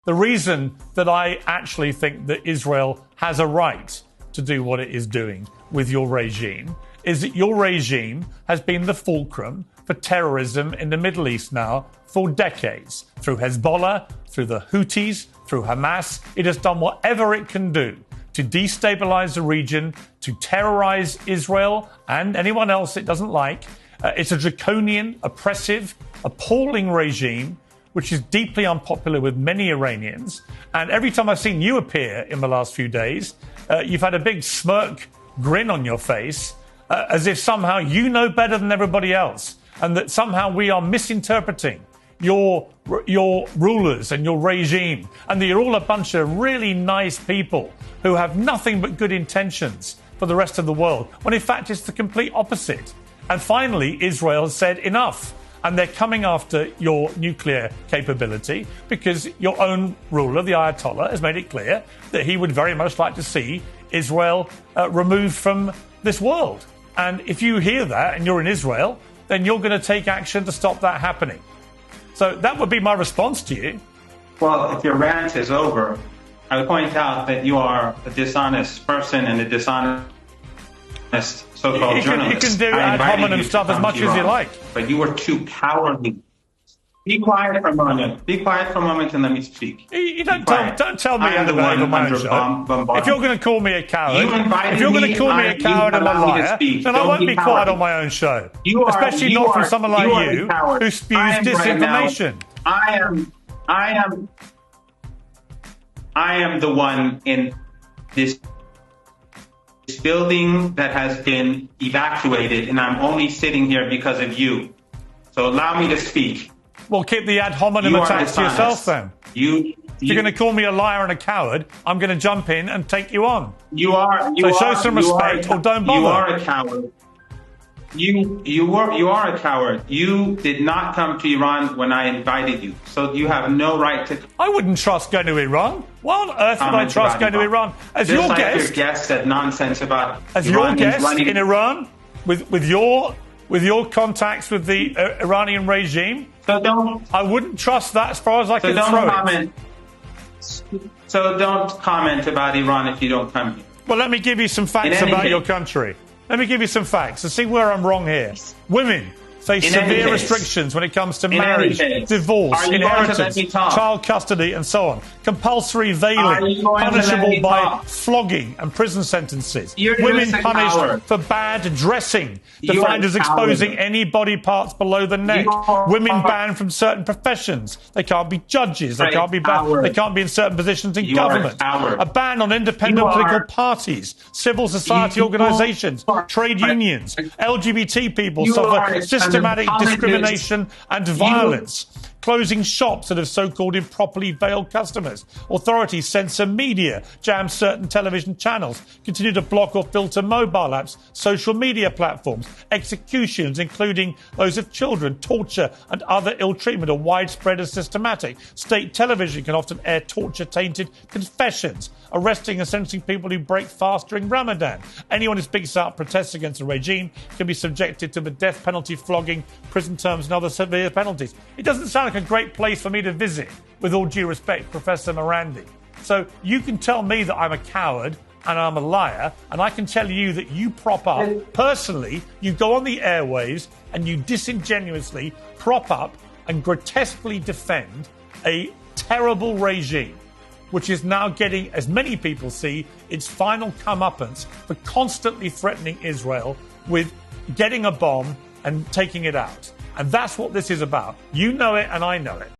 The reason that I actually think that Israel has a right to do what it is doing with your regime is that your regime has been the fulcrum for terrorism in the Middle East now for decades. Through Hezbollah, through the Houthis, through Hamas, it has done whatever it can do to destabilize the region, to terrorize Israel and anyone else it doesn't like. It's a draconian, oppressive, appalling regime which is deeply unpopular with many Iranians. And every time I've seen you appear in the last few days, you've had a big smirk grin on your face, as if somehow you know better than everybody else, and that somehow we are misinterpreting your rulers and your regime, and that you're all a bunch of really nice people who have nothing but good intentions for the rest of the world, when in fact it's the complete opposite. And finally, Israel has said enough. And they're coming after your nuclear capability because your own ruler, the Ayatollah, has made it clear that he would very much like to see Israel removed from this world. And if you hear that and you're in Israel, then you're going to take action to stop that happening. So that would be my response to you. Well, if your rant is over, I would point out that you are a dishonest person and a dishonest so-called journalist. You can do ad hominem stuff as much as you like. But you were too cowardly. Be quiet for a moment. Be quiet for a moment and let me speak. Don't tell me I'm my own show. If you're going to call me a coward, if you're going to call me a coward and a liar, then I won't be quiet on my own show. Especially not from someone like you who spews disinformation. I am the one in this building that has been evacuated, and I'm only sitting here because of you. So allow me to speak. Well, keep the ad hominem attached to yourself then. If you're going to call me a liar and a coward, I'm going to jump in and take you on. So show some respect or don't bother. You are a coward. You are a coward. You did not come to Iran when I invited you, so you have no right to. I wouldn't trust going to Iran. Why on earth would I trust going to Iran? As your guest, your guest said nonsense about. As your guest in Iran, with your contacts with the Iranian regime. So don't. I wouldn't trust that as far as I can throw it. So don't comment about Iran if you don't come here. Well, let me give you some facts about your country. Let me give you some facts and see where I'm wrong here. Women face severe restrictions when it comes to marriage, divorce, inheritance, child custody, and so on. Compulsory veiling, punishable by flogging and prison sentences. Women punished for bad dressing, defined as exposing any body parts below the neck. Women banned from certain professions. They can't be judges. They can't be in certain positions in government. A ban on independent political parties, civil society organizations, trade unions. LGBT people suffer systematic discrimination and violence. Closing shops that have so-called improperly veiled customers. Authorities censor media, jam certain television channels, continue to block or filter mobile apps, social media platforms. Executions, including those of children, torture and other ill treatment are widespread and systematic. State television can often air torture-tainted confessions, arresting and sentencing people who break fast during Ramadan. Anyone who speaks out, protests against the regime, can be subjected to the death penalty, flogging, prison terms and other severe penalties. It doesn't sound like a great place for me to visit, with all due respect, Professor Marandi. So you can tell me that I'm a coward and I'm a liar, and I can tell you that you prop up, personally, you go on the airwaves and you disingenuously prop up and grotesquely defend a terrible regime, which is now getting, as many people see, its final comeuppance for constantly threatening Israel with getting a bomb and taking it out. And that's what this is about. You know it and I know it.